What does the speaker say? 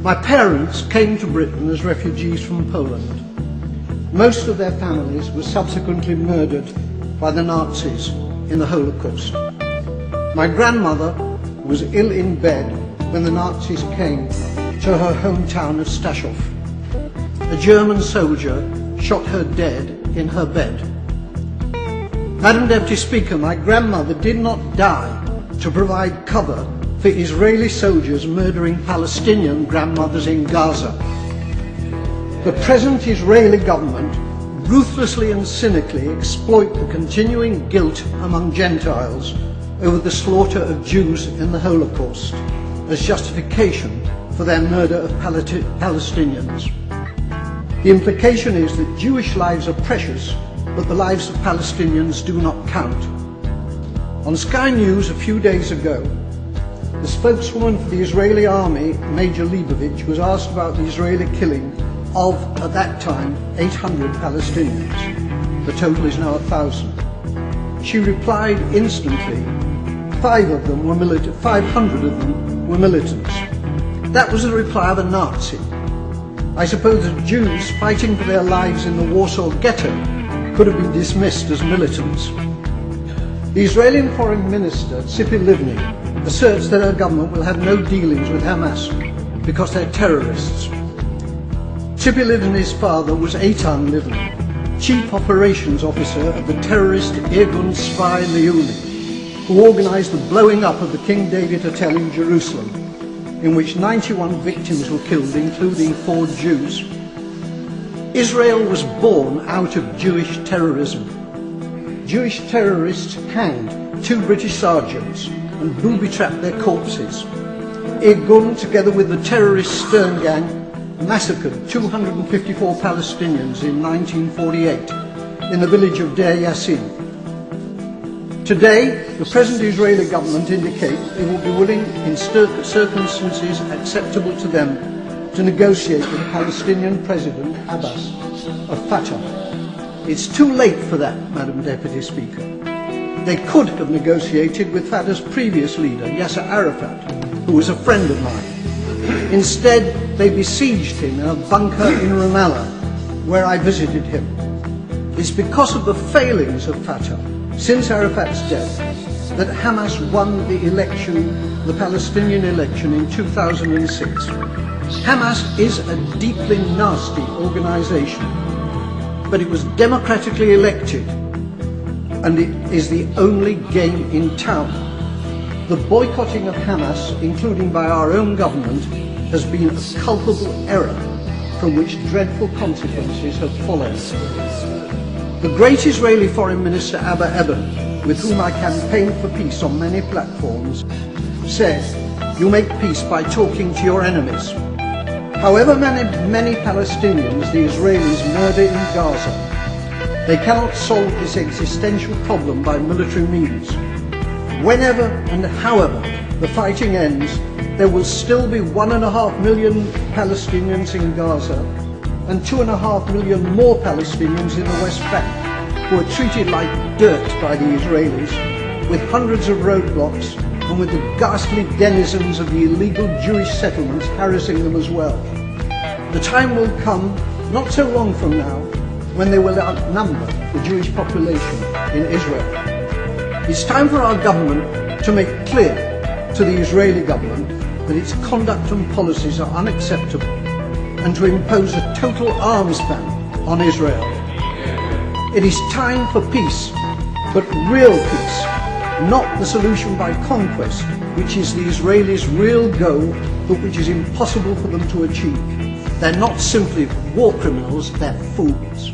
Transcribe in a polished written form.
My parents came to Britain as refugees from Poland. Most of their families were subsequently murdered by the Nazis in the Holocaust. My grandmother was ill in bed when the Nazis came to her hometown of Stachov. A German soldier shot her dead in her bed. Madam Deputy Speaker, my grandmother did not die to provide cover for Israeli soldiers murdering Palestinian grandmothers in Gaza. The present Israeli government ruthlessly and cynically exploit the continuing guilt among Gentiles over the slaughter of Jews in the Holocaust as justification for their murder of Palestinians. The implication is that Jewish lives are precious, but the lives of Palestinians do not count. On Sky News a few days ago, the spokeswoman for the Israeli army, Major Leibovich, was asked about the Israeli killing of, at that time, 800 Palestinians. The total is now 1,000. She replied instantly, 500 of them were militants. That was the reply of a Nazi. I suppose that Jews fighting for their lives in the Warsaw Ghetto could have been dismissed as militants. The Israeli Foreign Minister, Tzipi Livni, asserts that her government will have no dealings with Hamas because they're terrorists. Tzipi Livni's father was Eitan Livni, Chief Operations Officer of the terrorist Irgun Tzvai Leumi, who organized the blowing up of the King David Hotel in Jerusalem, in which 91 victims were killed, including 4 Jews. Israel was born out of Jewish terrorism. Jewish terrorists hanged 2 British sergeants and booby-trapped their corpses. Irgun, together with the terrorist Stern Gang, massacred 254 Palestinians in 1948 in the village of Deir Yassin. Today, the present Israeli government indicates it will be willing, in circumstances acceptable to them, to negotiate with the Palestinian President Abbas of Fatah. It's too late for that, Madam Deputy Speaker. They could have negotiated with Fatah's previous leader, Yasser Arafat, who was a friend of mine. Instead, they besieged him in a bunker in Ramallah, where I visited him. It's because of the failings of Fatah since Arafat's death that Hamas won the Palestinian election in 2006. Hamas is a deeply nasty organization, but it was democratically elected, and it is the only game in town. The boycotting of Hamas, including by our own government, has been a culpable error from which dreadful consequences have followed. The great Israeli Foreign Minister Abba Eban, with whom I campaigned for peace on many platforms, said, "You make peace by talking to your enemies." However many Palestinians the Israelis murder in Gaza, they cannot solve this existential problem by military means. Whenever and however the fighting ends, there will still be 1.5 million Palestinians in Gaza and 2.5 million more Palestinians in the West Bank, who are treated like dirt by the Israelis, with hundreds of roadblocks and with the ghastly denizens of the illegal Jewish settlements harassing them as well. The time will come, not so long from now, when they will outnumber the Jewish population in Israel. It's time for our government to make clear to the Israeli government that its conduct and policies are unacceptable, and to impose a total arms ban on Israel. It is time for peace, but real peace, not the solution by conquest, which is the Israelis' real goal, but which is impossible for them to achieve. They're not simply war criminals, they're fools.